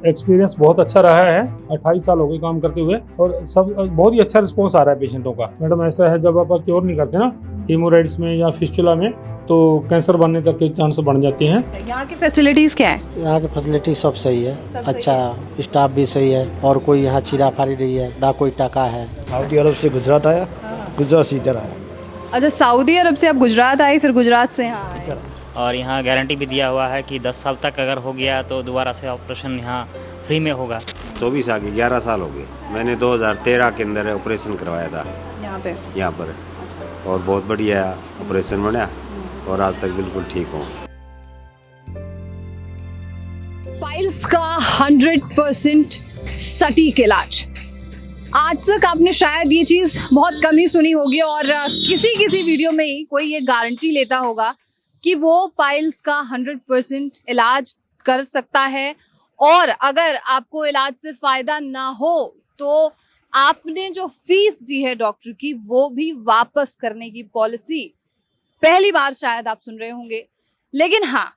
Experience बहुत अच्छा रहा है। 28 साल हो गए काम करते हुए और सब बहुत ही अच्छा रिस्पॉन्स आ रहा है पेशेंटों का। मैडम ऐसा है, जब आप क्योर नहीं करते ना हीमोराइड्स में या फिस्टुला में, तो कैंसर बनने तक के चांस बढ़ जाते हैं। यहाँ की फैसिलिटीज क्या है? यहाँ की फैसिलिटी सब सही है, अच्छा स्टाफ भी सही है और कोई यहाँ चीरा फाड़ी नहीं है, ना कोई टाका है। सऊदी अरब से गुजरात आया, गुजरात से इधर आया। अच्छा, सऊदी अरब से आप गुजरात आए, फिर गुजरात से यहाँ आए। और यहाँ गारंटी भी दिया हुआ है कि 10 साल तक अगर हो गया तो दोबारा से ऑपरेशन यहाँ फ्री में होगा। 24 आगे 11 साल हो गए। मैंने 2013 के अंदर ऑपरेशन करवाया था यहाँ पर और बहुत बढ़िया ऑपरेशन बना और आज तक बिल्कुल ठीक हूँ। पाइल्स का 100% सटीक इलाज। आज तक आपने शायद ये चीज बहुत कम ही सुनी होगी और किसी वीडियो में ही कोई ये गारंटी लेता होगा कि वो पाइल्स का 100% इलाज कर सकता है और अगर आपको इलाज से फायदा ना हो तो आपने जो फीस दी है डॉक्टर की वो भी वापस करने की पॉलिसी पहली बार शायद आप सुन रहे होंगे। लेकिन हाँ,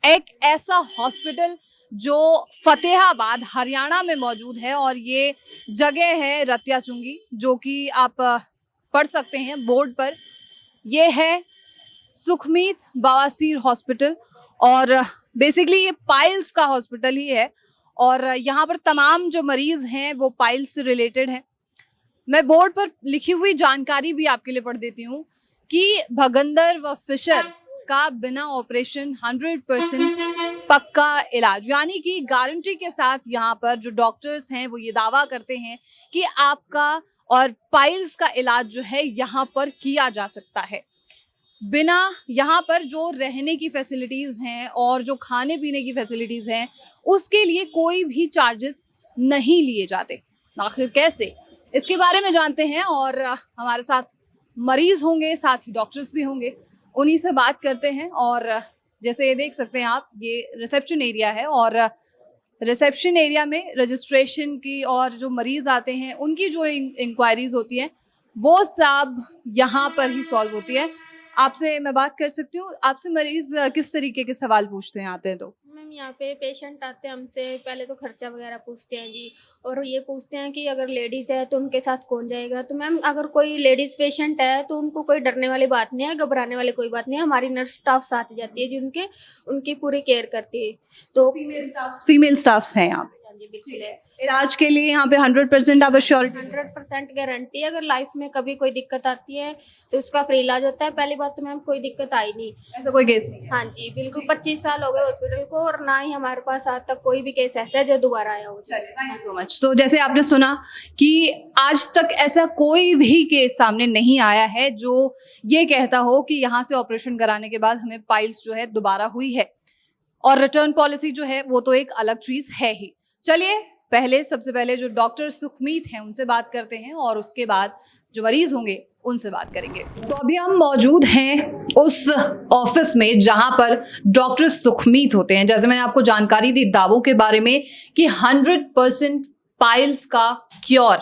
एक ऐसा हॉस्पिटल जो फतेहाबाद हरियाणा में मौजूद है और ये जगह है रतिया चुंगी, जो कि आप पढ़ सकते हैं बोर्ड पर। ये है सुखमीत बवासीर हॉस्पिटल और बेसिकली ये पाइल्स का हॉस्पिटल ही है और यहाँ पर तमाम जो मरीज हैं वो पाइल्स से रिलेटेड हैं। मैं बोर्ड पर लिखी हुई जानकारी भी आपके लिए पढ़ देती हूँ कि भगंदर व फिशर का बिना ऑपरेशन 100% पक्का इलाज, यानी कि गारंटी के साथ यहाँ पर जो डॉक्टर्स हैं वो ये दावा करते हैं कि आपका और पाइल्स का इलाज जो है यहाँ पर किया जा सकता है। बिना यहाँ पर जो रहने की फैसिलिटीज हैं और जो खाने पीने की फैसिलिटीज हैं उसके लिए कोई भी चार्जेस नहीं लिए जाते। आखिर कैसे, इसके बारे में जानते हैं और हमारे साथ मरीज होंगे, साथ ही डॉक्टर्स भी होंगे, उन्हीं से बात करते हैं। और जैसे ये देख सकते हैं आप, ये रिसेप्शन एरिया है और रिसेप्शन एरिया में रजिस्ट्रेशन की और जो मरीज आते हैं उनकी जो इंक्वायरीज होती हैं वो सब यहाँ पर ही सॉल्व होती है। आपसे मैं बात कर सकती हूँ? आपसे मरीज किस तरीके के सवाल पूछते हैं आते हैं तो? मैम यहाँ पे पेशेंट आते हैं हमसे पहले तो खर्चा वगैरह पूछते हैं जी, और ये पूछते हैं कि अगर लेडीज़ है तो उनके साथ कौन जाएगा। तो मैम अगर कोई लेडीज़ पेशेंट है तो उनको कोई डरने वाली बात नहीं है, घबराने वाली कोई बात नहीं है। हमारी नर्स स्टाफ साथ जाती है जी, उनकी पूरी केयर करती है। तो फीमेल स्टाफ्स हैं यहाँ पे? जी बिल्कुल है। इलाज के लिए यहाँ पे 100% आप श्योरिटी? 100% गारंटी है। अगर लाइफ में कभी कोई दिक्कत आती है तो उसका फ्री इलाज होता है। पहली बात तो मैम कोई दिक्कत आई नहीं, ऐसा कोई केस नहीं है? हाँ जी बिल्कुल। 25 साल हो गए हॉस्पिटल को और ना ही हमारे पास आज तक कोई भी केस ऐसा है जो दोबारा आया हो। चलिए, थैंक यू सो मच। तो जैसे आपने सुना कि आज तक ऐसा कोई भी केस सामने नहीं आया है जो ये कहता हो कि यहाँ से ऑपरेशन कराने के बाद हमें पाइल्स जो है दोबारा हुई है, और रिटर्न पॉलिसी जो है वो तो एक अलग चीज है ही। चलिए, सबसे पहले जो डॉक्टर सुखमीत हैं उनसे बात करते हैं और उसके बाद जो मरीज होंगे उनसे बात करेंगे। तो अभी हम मौजूद हैं उस ऑफिस में जहां पर डॉक्टर सुखमीत होते हैं। जैसे मैंने आपको जानकारी दी दावों के बारे में कि 100% पाइल्स का क्योर,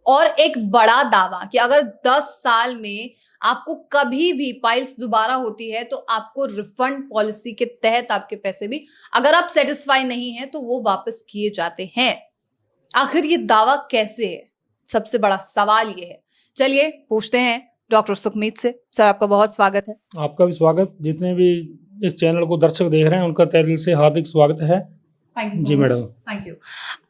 और एक बड़ा दावा कि अगर 10 साल में आपको कभी भी पाइल्स दोबारा होती है तो आपको रिफंड पॉलिसी के तहत आपके पैसे भी, अगर आप सेटिस्फाई नहीं है तो वो वापस किए जाते हैं। आखिर ये दावा कैसे है, सबसे बड़ा सवाल ये है। चलिए पूछते हैं डॉक्टर सुखमीत से। सर, आपका बहुत स्वागत है। आपका भी स्वागत। जितने भी इस चैनल को दर्शक देख रहे हैं उनका तहे दिल से हार्दिक स्वागत है। जी मैडम, थैंक यू।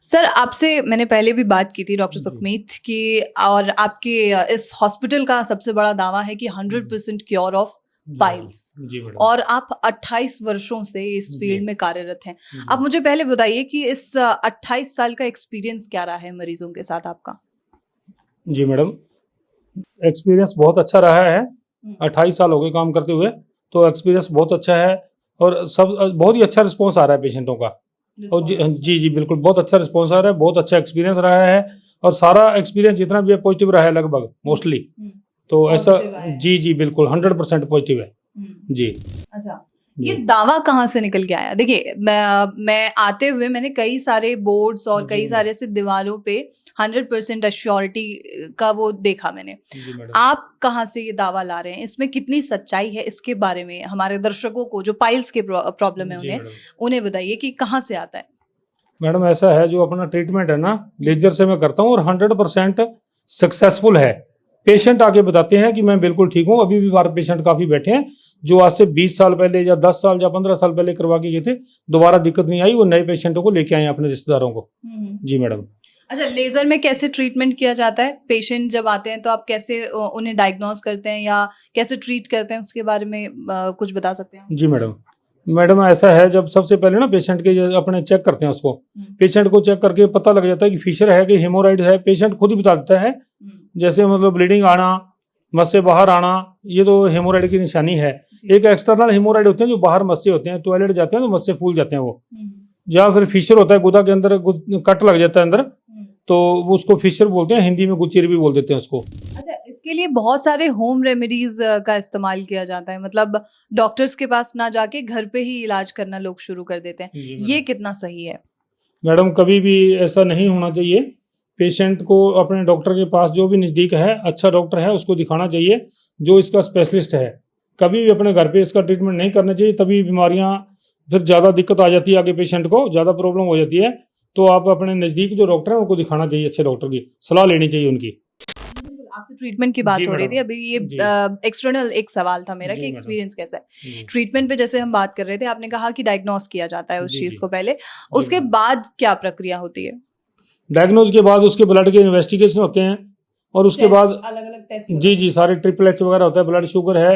सर, आपसे मैंने पहले भी बात की थी डॉक्टर सुखमीत की, और आपके इस हॉस्पिटल का सबसे बड़ा दावा है कि 100% क्योर ऑफ पाइल्स, और आप 28 वर्षों से इस फील्ड में कार्यरत हैं। आप मुझे पहले बताइए कि इस 28 साल का एक्सपीरियंस क्या रहा है मरीजों के साथ आपका? जी मैडम, एक्सपीरियंस बहुत अच्छा रहा है। 28 साल हो गए काम करते हुए, तो एक्सपीरियंस बहुत अच्छा है और सब बहुत ही अच्छा रिस्पॉन्स आ रहा है पेशेंटों का। और जी बिल्कुल, बहुत अच्छा रिस्पॉन्स आ रहा है, बहुत अच्छा एक्सपीरियंस रहा है और सारा एक्सपीरियंस जितना भी है पॉजिटिव रहा है लगभग मोस्टली। तो ऐसा जी बिल्कुल 100% पॉजिटिव है जी। अच्छा, ये दावा कहाँ से निकल के आया? देखिए, मैं आते हुए मैंने कई सारे बोर्ड्स और कई सारे ऐसे दीवारों पे 100% एश्योरिटी का वो देखा मैंने। आप कहाँ से ये दावा ला रहे हैं? इसमें कितनी सच्चाई है, इसके बारे में हमारे दर्शकों को जो पाइल्स के प्रॉब्लम है उन्हें बताइए कि कहाँ से आता है। मैडम ऐसा है, जो अपना ट्रीटमेंट है ना लेजर से मैं करता हूँ और 100% सक्सेसफुल है। पेशेंट आके बताते हैं कि मैं बिल्कुल ठीक हूँ। अभी भी बाहर पेशेंट काफी बैठे हैं जो आज से 20 साल पहले या 10 साल या 15 साल पहले करवा के गए थे, दोबारा दिक्कत नहीं आई, वो नए पेशेंटों को लेके आए हैं अपने रिश्तेदारों को। जी मैडम। अच्छा, लेजर में कैसे ट्रीटमेंट किया जाता है? पेशेंट जब आते हैं तो आप कैसे उन्हें डायग्नोज करते हैं या कैसे ट्रीट करते हैं, उसके बारे में कुछ बता सकते हैं? जी मैडम ऐसा है, जब सबसे पहले ना पेशेंट के अपने चेक करते हैं उसको, पेशेंट को चेक करके पता लग जाता है कि फिशर है कि हेमोराइड है। पेशेंट खुद ही बता देता है, जैसे मतलब ब्लीडिंग आना, मस से बाहर आना, ये तो हेमोराइड की निशानी है। एक एक्सटर्नल हेमोराइड होते हैं जो बाहर मस से होते हैं, टॉयलेट जाते हैं तो मस से फूल जाते हैं वो, या फिर फिशर होता है, गुदा के अंदर कट लग जाता है अंदर, तो वो उसको फिशर बोलते हैं, हिंदी में गुच्चीर भी बोल देते हैं उसको। अच्छा, इसके लिए बहुत सारे होम रेमेडीज का इस्तेमाल किया जाता है, मतलब डॉक्टर्स के पास ना जाके घर पे ही इलाज करना लोग शुरू कर देते हैं, ये कितना सही है? मैडम कभी भी ऐसा नहीं होना चाहिए। पेशेंट को अपने डॉक्टर के पास, जो भी नज़दीक है अच्छा डॉक्टर है, उसको दिखाना चाहिए जो इसका स्पेशलिस्ट है। कभी भी अपने घर पे इसका ट्रीटमेंट नहीं करना चाहिए, तभी बीमारियां फिर ज़्यादा दिक्कत आ जाती है, आगे पेशेंट को ज़्यादा प्रॉब्लम हो जाती है। तो आप अपने नज़दीक जो डॉक्टर है उनको दिखाना चाहिए, अच्छे डॉक्टर की सलाह लेनी चाहिए उनकी। आपकी ट्रीटमेंट की बात जी हो रही मैडम। थी अभी, ये जी। एक्सटर्नल एक सवाल था मेरा जी कि मैडम। एक्सपीरियंस कैसा है जी। ट्रीटमेंट पे? जैसे हम बात कर रहे थे, आपने कहा कि डायग्नोस किया जाता है उस जी, चीज जी। को पहले, उसके मैडम। बाद क्या प्रक्रिया होती है? डायग्नोज के बाद उसके ब्लड के इन्वेस्टिगेशन होते हैं, और उसके बाद अलग अलग टेस्ट। जी सारे ट्रिपल एच वगैरह होता है, ब्लड शुगर है,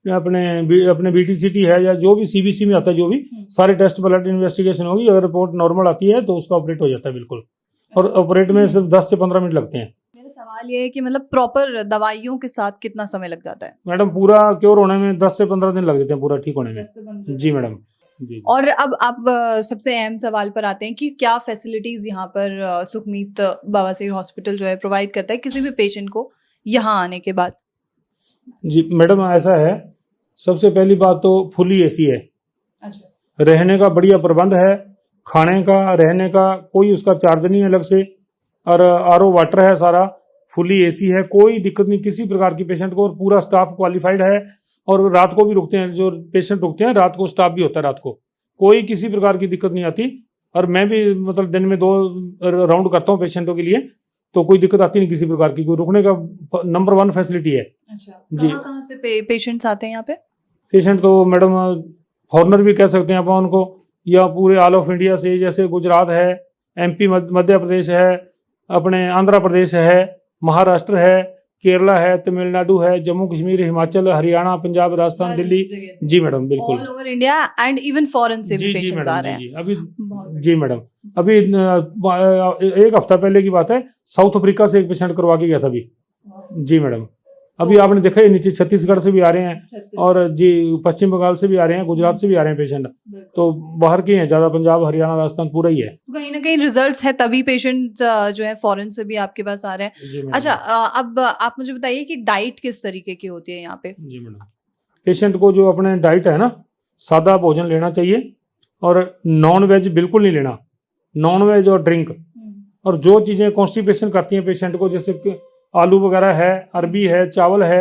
या अपने BTCT है, या जो भी CBC में आता है, जो भी सारे टेस्ट ब्लड इन्वेस्टिगेशन होगी। अगर रिपोर्ट नॉर्मल आती है तो उसका ऑपरेट हो जाता है बिल्कुल, और ऑपरेट में सिर्फ 10 से 15 मिनट लगते हैं। मेरा सवाल ये है कि मतलब प्रॉपर दवाइयों के साथ कितना समय लग जाता है? मैडम पूरा क्योर होने में 10 से 15 दिन लग जाते हैं, पूरा ठीक होने में। जी मैडम। जी। और अब आप सबसे अहम सवाल पर आते हैं कि क्या फैसिलिटीज यहाँ पर सुखमीत बवासीर हॉस्पिटल जो है प्रोवाइड करता है किसी भी पेशेंट को यहाँ आने के बाद? जी मैडम ऐसा है, सबसे पहली बात तो फुली AC है। अच्छा। रहने का बढ़िया प्रबंध है, खाने का रहने का कोई उसका चार्ज नहीं है अलग से, और RO वाटर है, सारा फुली AC है, कोई दिक्कत नहीं किसी प्रकार की पेशेंट को, और पूरा स्टाफ क्वालिफाइड है। और रात को भी रुकते हैं, जो पेशेंट रुकते हैं रात को, स्टाफ भी होता है रात को, कोई किसी प्रकार की दिक्कत नहीं आती। और मैं भी मतलब दिन में 2 राउंड करता हूँ पेशेंटों के लिए, तो कोई दिक्कत आती नहीं किसी प्रकार की, कोई रुकने का नंबर 1 फैसिलिटी है। अच्छा, जी। कहाँ से पेशेंट्स आते हैं यहाँ पे? पेशेंट तो मैडम फॉरनर भी कह सकते हैं आप उनको, या पूरे ऑल ऑफ इंडिया से, जैसे गुजरात है, MP मध्य प्रदेश है, अपने आंध्र प्रदेश है, महाराष्ट्र है, केरला है, तमिलनाडु है, जम्मू कश्मीर, हिमाचल, हरियाणा, पंजाब, राजस्थान, दिल्ली। जी मैडम बिल्कुल। All over India and even foreign से भी जी पेशेंट्स आ मैडम। रहे हैं। जी अभी जी मैडम, अभी 1 हफ्ता पहले की बात है, साउथ अफ्रीका से एक पेशेंट करवा के गया था अभी। जी मैडम, अभी आपने देखा ही नीचे छत्तीसगढ़ से भी आ रहे हैं, और जी पश्चिम बंगाल से भी आ रहे हैं, गुजरात से भी आ रहे हैं पेशेंट, तो बाहर के हैं ज़्यादा, पंजाब, हरियाणा, राजस्थान पूरा ही है। कहीं ना कहीं रिजल्ट्स है, तभी पेशेंट जो है फॉरेन से भी आपके पास आ रहे हैं। जी मैडम। अच्छा, अब आप मुझे बताइए कि डाइट किस तरीके की होती है यहाँ पे? जी मैडम, पेशेंट को जो अपने डाइट है ना, सादा भोजन लेना चाहिए, और नॉन वेज बिल्कुल नहीं लेना, नॉन वेज और ड्रिंक, और जो चीज़ें कॉन्स्टिपेशन करती हैं पेशेंट को, जैसे कि आलू वगैरह है, अरबी है, चावल है,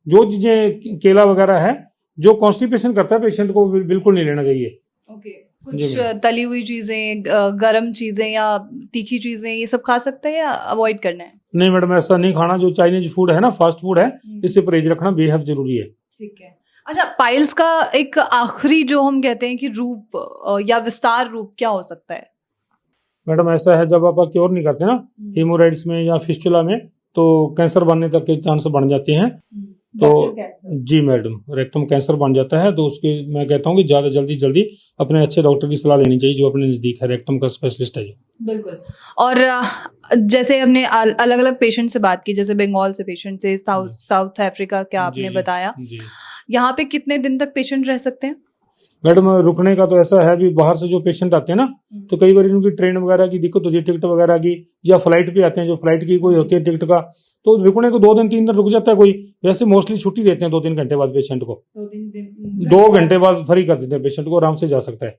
जो चीज़ें, केला वगैरह है, जो कॉन्स्टिपेशन करता है पेशेंट को बिल्कुल नहीं लेना चाहिए। ओके। जी कुछ मैडम। तली हुई चीजें, गरम चीजें या तीखी चीजें, ये सब खा सकते हैं या अवॉइड करना है? नहीं मैडम, ऐसा नहीं खाना। जो चाइनीज फूड है ना, फास्ट फूड है, इससे परहेज रखना बेहद जरूरी है। ठीक है। अच्छा, पाइल्स का एक आखिरी जो हम कहते हैं कि रूप या विस्तार रूप क्या हो सकता है? मैडम ऐसा है, जब आप क्योर नहीं करते ना हेमोराइड्स में या फिस्टुला में, तो कैंसर बनने तक के चांस बढ़ जाते हैं। तो जी मैडम, रेक्टम कैंसर बन जाता है, तो उसके मैं कहता हूँ कि ज़्यादा जल्दी अपने अच्छे डॉक्टर की सलाह लेनी चाहिए, जो अपने नज़दीक है, रेक्टम का स्पेशलिस्ट है। बिल्कुल। और जैसे हमने अलग अलग पेशेंट से बात की, जैसे बंगाल से पेशेंट से, साउथ अफ्रीका क्या आपने बताया, यहाँ पे कितने दिन तक पेशेंट रह सकते हैं? मैडम रुकने का तो ऐसा है, अभी बाहर से जो पेशेंट आते हैं ना, तो कई बार इनकी ट्रेन वगैरह की दिक्कत होती है, टिकट वगैरह की, या फ्लाइट पे आते हैं, जो फ्लाइट की कोई होती है टिकट का, तो रुकने को 2 दिन 3 दिन रुक जाता है कोई। वैसे मोस्टली छुट्टी देते हैं 2-3 घंटे बाद पेशेंट को, 2 घंटे बाद फ्री कर देते हैं पेशेंट को, आराम से जा सकता है।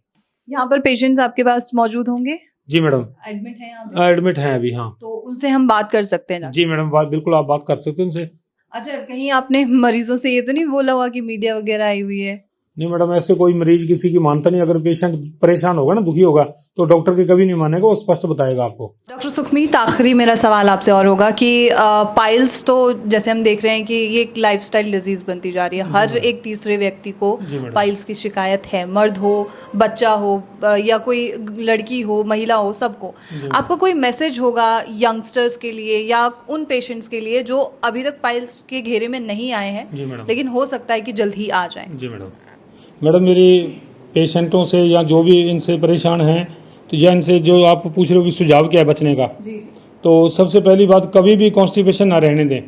यहाँ पर पेशेंट्स आपके पास मौजूद होंगे? जी मैडम, एडमिट है यहाँ पे? एडमिट हैं अभी। हाँ, तो उनसे हम बात कर सकते हैं जाके? जी मैडम, बिल्कुल आप बात कर सकते हैं उनसे। अच्छा, कहीं आपने मरीजों से ये तो नहीं बोला हुआ कि मीडिया वगैरह आई हुई है? नहीं मैडम, ऐसे कोई मरीज किसी की मानता नहीं। अगर पेशेंट परेशान होगा ना, दुखी होगा, तो डॉक्टर की कभी नहीं मानेगा, वो स्पष्ट बताएगा आपको। डॉक्टर सुखमीत, आखिरी मेरा सवाल आपसे और होगा कि पाइल्स तो जैसे हम देख रहे हैं कि ये एक लाइफस्टाइल डिजीज बनती जा रही है। हर एक तीसरे व्यक्ति को पाइल्स की शिकायत है, मर्द हो, बच्चा हो, या कोई लड़की हो, महिला हो, सबको। आपका कोई मैसेज होगा यंगस्टर्स के लिए या उन पेशेंट्स के लिए जो अभी तक पाइल्स के घेरे में नहीं आए हैं, लेकिन हो सकता है कि जल्द ही आ जाएं? जी मैडम, मेरी पेशेंटों से या जो भी इनसे परेशान हैं, तो या इनसे जो आप पूछ रहे हो कि सुझाव क्या है बचने का, तो सबसे पहली बात, कभी भी कॉन्स्टिपेशन ना रहने दें।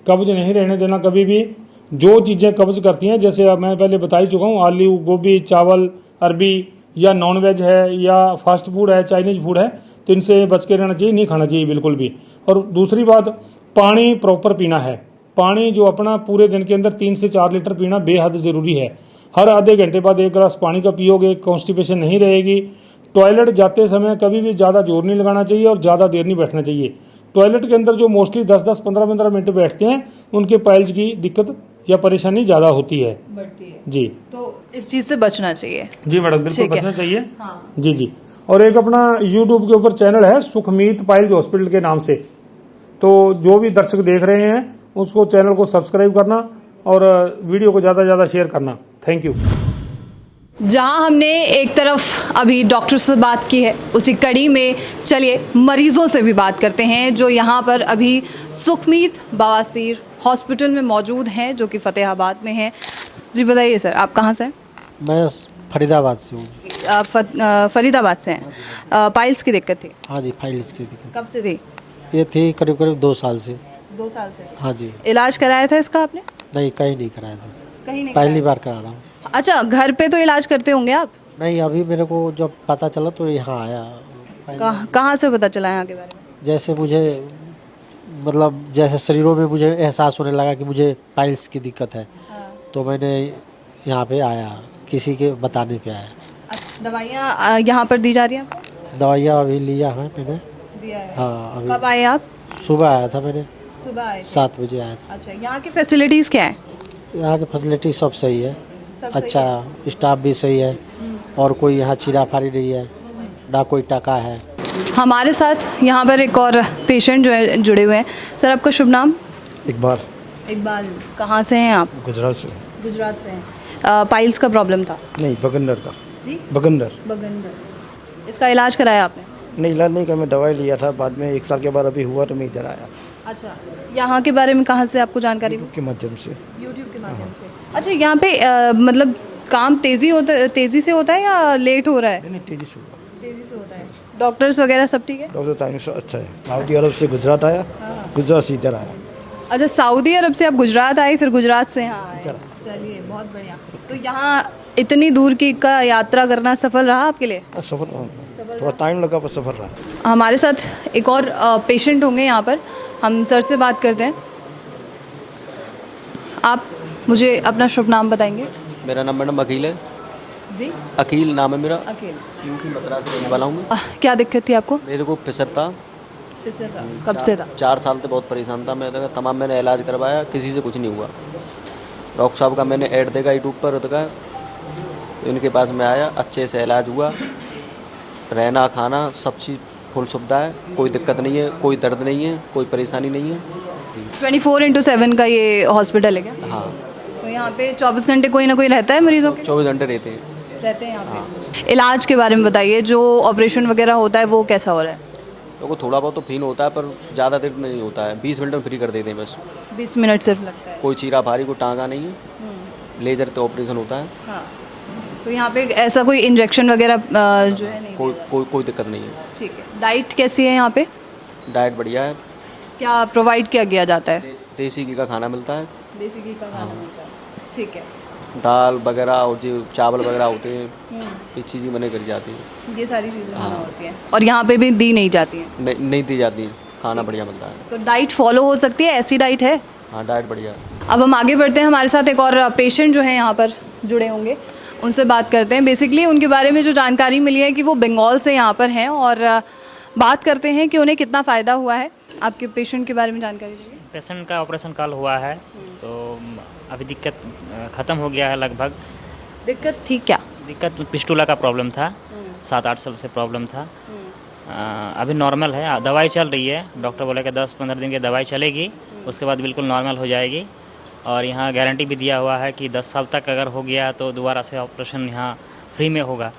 कब्ज नहीं रहने देना कभी भी। जो चीज़ें कब्ज करती हैं, जैसे अब मैं पहले बता ही चुका हूँ, आलू, गोभी, चावल, अरबी, या नॉनवेज है या फास्ट फूड है, चाइनीज फूड है, तो इनसे बच के रहना चाहिए, नहीं खाना चाहिए बिल्कुल भी। और दूसरी बात, पानी प्रॉपर पीना है। पानी जो अपना पूरे दिन के अंदर 3 से 4 लीटर पीना बेहद ज़रूरी है। हर आधे घंटे बाद 1 गिलास पानी का पियोगे, कॉन्स्टिपेशन नहीं रहेगी। टॉयलेट जाते समय कभी भी ज़्यादा जोर नहीं लगाना चाहिए और ज़्यादा देर नहीं बैठना चाहिए। टॉयलेट के अंदर जो मोस्टली 10-10, 15-15 मिनट बैठते हैं, उनके पाइल्स की दिक्कत या परेशानी ज़्यादा होती है, बढ़ती है। जी, तो इस चीज़ से बचना चाहिए। जी मैडम, बिल्कुल बचना चाहिए। हाँ। जी। और एक अपना यूट्यूब के ऊपर चैनल है सुखमीत पाइल्स हॉस्पिटल के नाम से, तो जो भी दर्शक देख रहे हैं उसको चैनल को सब्सक्राइब करना और वीडियो को ज़्यादा से ज़्यादा शेयर करना। Thank you. जहां हमने एक तरफ अभी डॉक्टर से बात की है, उसी कड़ी में चलिए मरीजों से भी बात करते हैं जो यहां पर अभी सुखमीत बवासीर हॉस्पिटल में मौजूद हैं, जो कि फतेहाबाद में है। जी बताइए सर, आप कहां से हैं? मैं फरीदाबाद से हूँ। आप फरीदाबाद से हैं। पाइल्स की दिक्कत थी? हाँ जी, फाइल्स की दिक्कत। कब से थी? ये थी करीब करीब 2 साल से। 2 साल से? हाँ जी। इलाज कराया था इसका आपने? नहीं, कहीं नहीं कराया था। कहीं नहीं? पहली बार करा रहा हूँ। अच्छा, घर पे तो इलाज करते होंगे आप? नहीं, अभी मेरे को जब पता चला तो यहाँ आया। कहाँ से पता चला यहाँ के बारे में? जैसे मुझे मतलब जैसे शरीरों में मुझे एहसास होने लगा कि मुझे पाइल्स की दिक्कत है। हाँ। तो मैंने यहाँ पे आया, किसी के बताने पे आया। अच्छा, दवाइयाँ यहाँ पर दी जा रही हैं आपको? दवाइयाँ अभी लिया है मैंने। दिया है? हाँ। अभी कब आए आप? सुबह आया था मैंने। सुबह आए? 7 बजे आया था। अच्छा, यहाँ की फैसिलिटीज़ क्या है? यहाँ की फैसिलिटी सब सही है। अच्छा, स्टाफ भी सही है और कोई यहाँ चीराफारी नहीं है, ना कोई टाका है। हमारे साथ यहाँ पर एक और पेशेंट जो है जुड़े हुए हैं। सर, आपका शुभ नाम? इकबाल। कहाँ से हैं आप? गुजरात से। गुजरात से हैं। पाइल्स का प्रॉब्लम था? नहीं, बगंदर का। जी, बगंदर। इसका इलाज कराया आपने? नहीं, इलाज नहीं का, मैं दवाई लिया था, बाद में 1 साल के बाद अभी हुआ तो मैं इधर आया। अच्छा, यहाँ के बारे में कहाँ से आपको जानकारी? के माध्यम से। यूट्यूब के माध्यम से। अच्छा, यहाँ पे मतलब काम तेज़ी से होता है या लेट हो रहा है? नहीं, तेज़ी से होता है। डॉक्टर्स वगैरह सब ठीक है? डॉक्टर टाइम अच्छा है। सऊदी अरब से गुजरात आया, गुजरात से इधर आया। अच्छा, सऊदी अरब से आप गुजरात आए, फिर गुजरात से यहाँ आए। चलिए, बहुत बढ़िया। तो यहाँ इतनी दूर की का यात्रा करना सफल रहा आपके लिए? सफल रहा, थोड़ा टाइम लगा पर सफल रहा। हमारे साथ एक और पेशेंट होंगे यहाँ पर, हम सर से बात करते हैं। आप मुझे अपना शुभ नाम बताएंगे? मेरा नाम मैडम अकील है। जी, अकील नाम है मेरा। अकील। यूपी मद्रास से रहने वाला हूँ मैं। क्या दिक्कत थी आपको? मेरे को फिसर था। कब से था? 4 साल से बहुत परेशान था मैं। तमाम मैंने इलाज करवाया, किसी से कुछ नहीं हुआ। डॉक्टर साहब का मैंने ऐड देखा यूट्यूब पर, उसका तो इनके पास में आया, अच्छे से इलाज हुआ। रहना खाना सब चीज़ फुल सुविधा है, कोई दिक्कत नहीं है, कोई दर्द नहीं है, कोई परेशानी नहीं है जी। 24/7 का ये हॉस्पिटल है क्या? हाँ। तो यहाँ पे 24 घंटे कोई ना कोई रहता है मरीजों के? 24 घंटे रहते हैं यहाँ पे। इलाज के बारे में बताइए, जो ऑपरेशन वगैरह होता है वो कैसा हो रहा है? तो थोड़ा बहुत तो फीन होता है पर ज़्यादा देर नहीं होता है, 20 मिनट में फ्री कर देते हैं बस। 20 मिनट सिर्फ लगता है? कोई चीरा भारी को टांगा नहीं है, लेजर तो ऑपरेशन होता है। हाँ। तो यहाँ पे ऐसा कोई इंजेक्शन वगैरह जो है नहीं? कोई दिक्कत नहीं है। ठीक है। डाइट कैसी है यहाँ पे? डाइट बढ़िया है। क्या प्रोवाइड किया जाता है? देसी घी का खाना मिलता है। देसी घी का खाना मिलता है, ठीक है। दाल वगैरह और जो चावल वगैरह होते हैं, ये चीज़ें बने करी जाती हैं। ये सारी चीज़ें बना होती हैं और यहाँ पे भी दी नहीं जाती हैं? नहीं दी जाती हैं, खाना बढ़िया मिलता है। तो डाइट फॉलो हो सकती है, ऐसी डाइट है? हाँ, डाइट बढ़िया है। अब हम आगे बढ़ते हैं। हमारे साथ एक और पेशेंट जो है यहाँ पर जुड़े होंगे, उनसे बात करते हैं। बेसिकली उनके बारे में जो जानकारी मिली है कि वो बंगाल से यहाँ पर हैं और बात करते हैं कि उन्हें कितना फ़ायदा हुआ है। आपके पेशेंट के बारे में जानकारी दीजिए। पेशेंट का ऑपरेशन कल हुआ है, तो अभी दिक्कत ख़त्म हो गया है लगभग। दिक्कत थी क्या? दिक्कत पिस्टूला का प्रॉब्लम था, 7-8 साल से प्रॉब्लम था। अभी नॉर्मल है, दवाई चल रही है। डॉक्टर बोले कि 10-15 दिन की दवाई चलेगी, उसके बाद बिल्कुल नॉर्मल हो जाएगी। और यहाँ गारंटी भी दिया हुआ है कि 10 साल तक अगर हो गया तो दोबारा से ऑपरेशन यहाँ फ्री में होगा।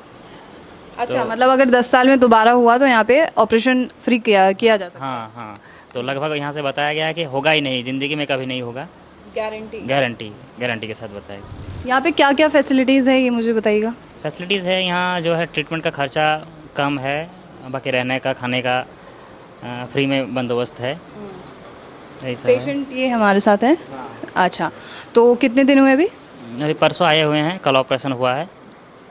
अच्छा, मतलब अगर 10 साल में दोबारा हुआ तो यहाँ पे ऑपरेशन फ्री किया जा सकता हाँ हाँ, तो लगभग यहाँ से बताया गया है कि होगा ही नहीं, ज़िंदगी में कभी नहीं होगा। है? गारंटी। गारंटी के साथ बताया गया। यहाँ पे क्या क्या फैसिलिटीज़ है ये मुझे बताइएगा। फैसिलिटीज़ है यहाँ जो है, ट्रीटमेंट का खर्चा कम है, बाकी रहने का खाने का फ्री में बंदोबस्त है। यही सब है। पेशेंट ये हमारे साथ है। अच्छा, तो कितने दिन हुए अभी? अभी परसों आए हुए हैं, कल ऑपरेशन हुआ है।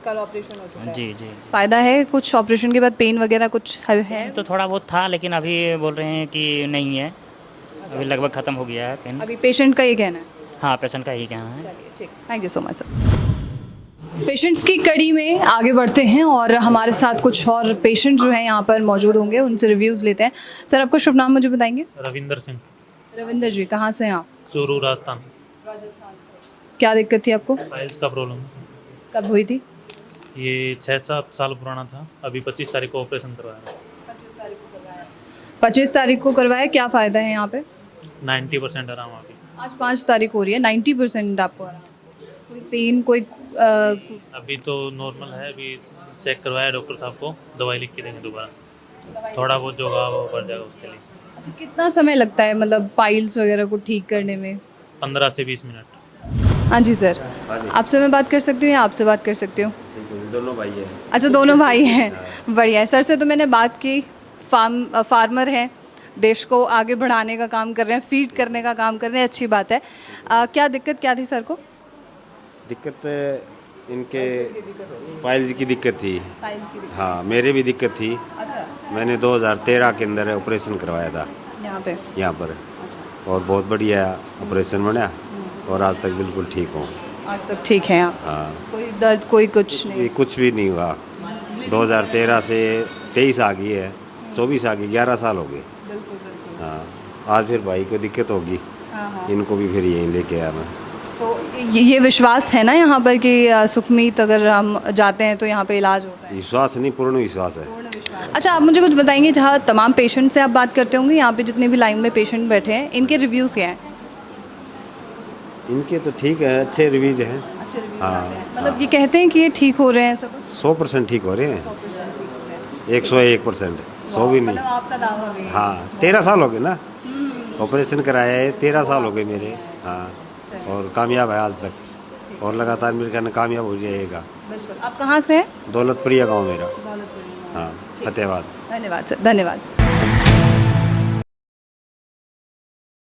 कल ऑपरेशन हो चुका है। जी जी। फ़ायदा है कुछ ऑपरेशन के बाद, पेन वगैरह कुछ है? तो थोड़ा बहुत था, लेकिन अभी बोल रहे हैं कि नहीं है, अभी लगभग ख़त्म हो गया है पेन। अभी पेशेंट का ये कहना है। हाँ, पेशेंट का ही कहना है। चलिए ठीक, thank you so much sir. Patients की कड़ी में आगे बढ़ते हैं और हमारे साथ कुछ और पेशेंट जो हैं यहाँ पर मौजूद होंगे, उनसे रिव्यूज़ लेते हैं। सर, आपका शुभ नाम मुझे बताएंगे? रविंदर सिंह, रविंदर जी, कहाँ से हैं आप? चूरू, राजस्थान। राजस्थान से। क्या दिक्कत थी आपको? फाइल्स का प्रॉब्लम। कब हुई थी? ये 6-7 साल पुराना था। अभी 25 तारीख को ऑपरेशन करवाया। 25 तारीख को करवाया। क्या फ़ायदा है यहाँ पे? 90% आराम अभी। आज 5 तारीख हो रही है, 90% आपको आराम। कोई पेन, कोई अभी तो नॉर्मल है। अभी चेक करवाया डॉक्टर साहब को, दवाई लिख के देंगे दोबारा। थोड़ा बहुत जो होगा वो बढ़ जाएगा उसके लिए। अच्छा, कितना समय लगता है मतलब पाइल्स वगैरह को ठीक करने में? 15 से 20 मिनट। हाँ जी सर, आपसे मैं बात कर सकती हूँ या आपसे बात कर सकती हूँ? दोनों भाई है। अच्छा, दोनों भाई हैं, बढ़िया है। सर से तो मैंने बात की, फार्मर हैं, देश को आगे बढ़ाने का काम कर रहे हैं, फीड करने का काम कर रहे हैं, अच्छी बात है। क्या दिक्कत क्या थी सर को? दिक्कत इनके पाइल्स की दिक्कत थी। पाइल्स की दिक्कत। हाँ, मेरे भी दिक्कत थी। अच्छा, मैंने 2013 के अंदर ऑपरेशन करवाया था यहाँ पे। पर। और बहुत बढ़िया ऑपरेशन बना और आज तक बिल्कुल ठीक हूँ। आज तक ठीक है आप? हाँ, कोई दर्द, कोई कुछ नहीं? ये कुछ भी नहीं हुआ। 2013 से 23 आ गई है, 24 आ गई, 11 साल हो गए। बिल्कुल बिल्कुल। हाँ, आज फिर भाई को दिक्कत होगी, हाँ। इनको भी फिर यहीं लेके आया मैं। तो ये विश्वास है ना यहाँ पर कि सुखमीत अगर हम जाते हैं तो यहाँ पे इलाज होता है? विश्वास नहीं, पूर्ण विश्वास है। अच्छा, आप मुझे कुछ बताएंगे, जहाँ तमाम पेशेंट से आप बात करते होंगे, यहाँ पे जितने भी लाइन में पेशेंट बैठे हैं, इनके रिव्यूज़ क्या हैं? इनके तो ठीक है, अच्छे रिव्यूज हैं। अच्छे रिव्यूज़ हाँ, आते हैं, मतलब ये कहते हैं कि ये ठीक हो रहे हैं सब? 100% ठीक हो रहे हैं। 101%, 100 भी नहीं। मतलब आपका दावा भी है? हाँ, 13 साल हो गए ना ऑपरेशन कराया है, 13 साल हो गए मेरे। हाँ, और कामयाब है आज तक, और लगातार मेरे ख्याल में कामयाब हो जाएगा। बिल्कुल। आप कहाँ से हैं? दौलतपुरिया गाँव मेरा। हाँ, फतेहाबाद। धन्यवाद सर, धन्यवाद।